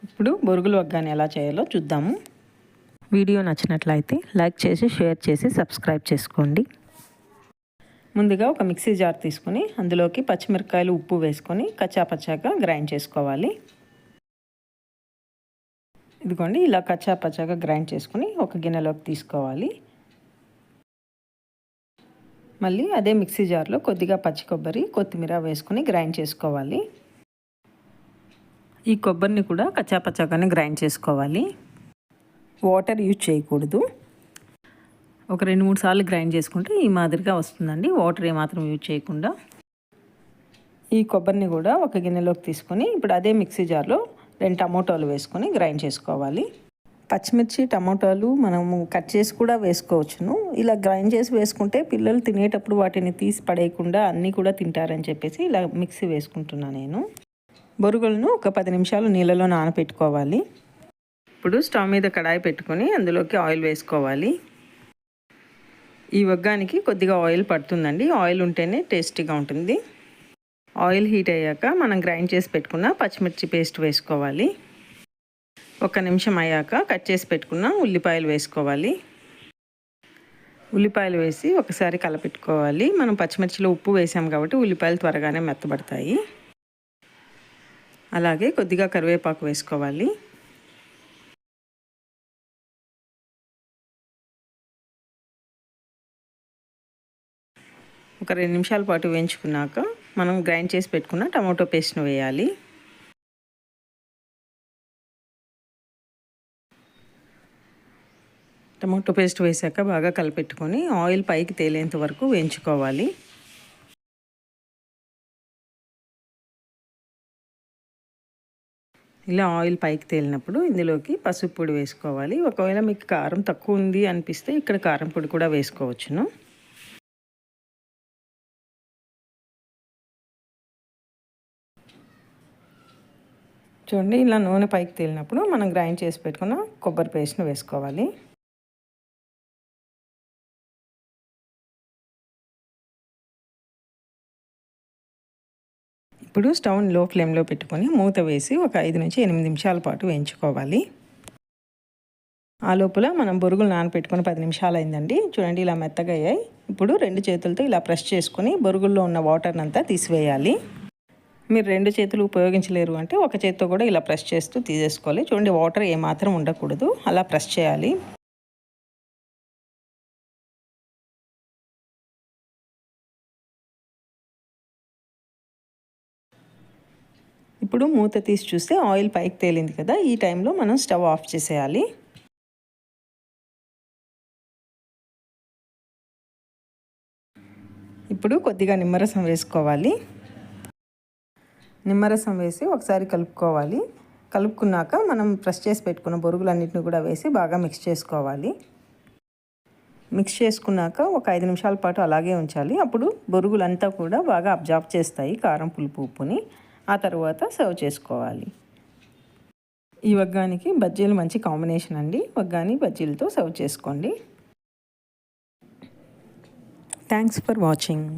ఇప్పుడు బొరుగులు వగ్గాని ఎలా చేయాలో చూద్దాము. వీడియో నచ్చినట్లయితే లైక్ చేసి షేర్ చేసి సబ్స్క్రైబ్ చేసుకోండి. ముందుగా ఒక మిక్సీ జార్ తీసుకొని అందులోకి పచ్చిమిరపకాయలు ఉప్పు వేసుకొని కచ్చాపచ్చాగా గ్రైండ్ చేసుకోవాలి. ఇదిగోండి ఇలా కచ్చాపచ్చాగా గ్రైండ్ చేసుకొని ఒక గిన్నెలోకి తీసుకోవాలి. మళ్ళీ అదే మిక్సీ జార్లో కొద్దిగా పచ్చి కొబ్బరి కొత్తిమీర వేసుకొని గ్రైండ్ చేసుకోవాలి. ఈ కొబ్బరిని కూడా కచ్చాపచ్చాగానే గ్రైండ్ చేసుకోవాలి. వాటర్ యూజ్ చేయకూడదు. ఒక 2-3 సార్లు గ్రైండ్ చేసుకుంటే ఈ మాదిరిగా వస్తుందండి, వాటర్ ఏమాత్రం యూజ్ చేయకుండా. ఈ కొబ్బరిని కూడా ఒక గిన్నెలోకి తీసుకొని ఇప్పుడు అదే మిక్సీ జార్లో 2 టమోటాలు వేసుకొని గ్రైండ్ చేసుకోవాలి. పచ్చిమిర్చి టమోటాలు మనము కట్ చేసి కూడా వేసుకోవచ్చును. ఇలా గ్రైండ్ చేసి వేసుకుంటే పిల్లలు తినేటప్పుడు వాటిని తీసి పడేయకుండా అన్నీ కూడా తింటారని చెప్పేసి ఇలా మిక్సీ వేసుకుంటున్నాను నేను. బొరుగులను ఒక 10 నిమిషాలు నీళ్ళలో నానబెట్టుకోవాలి. ఇప్పుడు స్టవ్ మీద కడాయి పెట్టుకొని అందులోకి ఆయిల్ వేసుకోవాలి. ఈ వగ్గానికి కొద్దిగా ఆయిల్ పడుతుందండి, ఆయిల్ ఉంటేనే టేస్టీగా ఉంటుంది. ఆయిల్ హీట్ అయ్యాక మనం గ్రైండ్ చేసి పెట్టుకున్న పచ్చిమిర్చి పేస్ట్ వేసుకోవాలి. 1 నిమిషం అయ్యాక కట్ చేసి పెట్టుకున్న ఉల్లిపాయలు వేసుకోవాలి. ఉల్లిపాయలు వేసి ఒకసారి కలపెట్టుకోవాలి. మనం పచ్చిమిర్చిలో ఉప్పు వేసాం కాబట్టి ఉల్లిపాయలు త్వరగానే మెత్తబడతాయి. అలాగే కొద్దిగా కరివేపాకు వేసుకోవాలి. ఒక 2 నిమిషాల పాటు వేయించుకున్నాక మనం గ్రైండ్ చేసి పెట్టుకున్న టమాటో పేస్ట్ను వేయాలి. టమాటో పేస్ట్ వేసాక బాగా కలిపెట్టుకొని ఆయిల్ పైకి తేలేంత వరకు వేయించుకోవాలి. ఇలా ఆయిల్ పైకి తేలినప్పుడు ఇందులోకి పసుపు పొడి వేసుకోవాలి. ఒకవేళ మీకు కారం తక్కువ ఉంది అనిపిస్తే ఇక్కడ కారం పొడి కూడా వేసుకోవచ్చును. చూడండి ఇలా నూనె పైకి తేలినప్పుడు మనం గ్రైండ్ చేసి పెట్టుకున్న కొబ్బరి పేస్ట్ను వేసుకోవాలి. ఇప్పుడు స్టవ్ లో ఫ్లేమ్లో పెట్టుకొని మూత వేసి ఒక 5 నుంచి 8 నిమిషాల పాటు వేయించుకోవాలి. ఆ లోపల మనం బొరుగులు నానబెట్టుకొని 10 నిమిషాలు అయిందండి. చూడండి ఇలా మెత్తగా అయ్యాయి. ఇప్పుడు 2 చేతులతో ఇలా ప్రెస్ చేసుకొని బొరుగుల్లో ఉన్న వాటర్ని అంతా తీసివేయాలి. మీరు 2 చేతులు ఉపయోగించలేరు అంటే ఒక చేతితో కూడా ఇలా ప్రెస్ చేస్తూ తీసేసుకోవాలి. చూడండి వాటర్ ఏమాత్రం ఉండకూడదు, అలా ప్రెస్ చేయాలి. ఇప్పుడు మూత తీసి చూస్తే ఆయిల్ పైకి తేలింది కదా, ఈ టైంలో మనం స్టవ్ ఆఫ్ చేసేయాలి. ఇప్పుడు కొద్దిగా నిమ్మరసం వేసుకోవాలి. నిమ్మరసం వేసి ఒకసారి కలుపుకోవాలి. కలుపుకున్నాక మనం ప్రెస్ చేసి పెట్టుకున్న బొరుగులన్నింటినీ కూడా వేసి బాగా మిక్స్ చేసుకోవాలి. మిక్స్ చేసుకున్నాక ఒక 5 నిమిషాల పాటు అలాగే ఉంచాలి. అప్పుడు బొరుగులంతా కూడా బాగా అబ్జార్బ్ చేస్తాయి కారం పులుపు ఉప్పుని. ఆ తర్వాత సర్వ్ చేసుకోవాలి. ఈ వగ్గానికి బజ్జీలు మంచి కాంబినేషన్ అండి. వగ్గాని బజ్జీలతో సర్వ్ చేసుకోండి. Thanks for watching.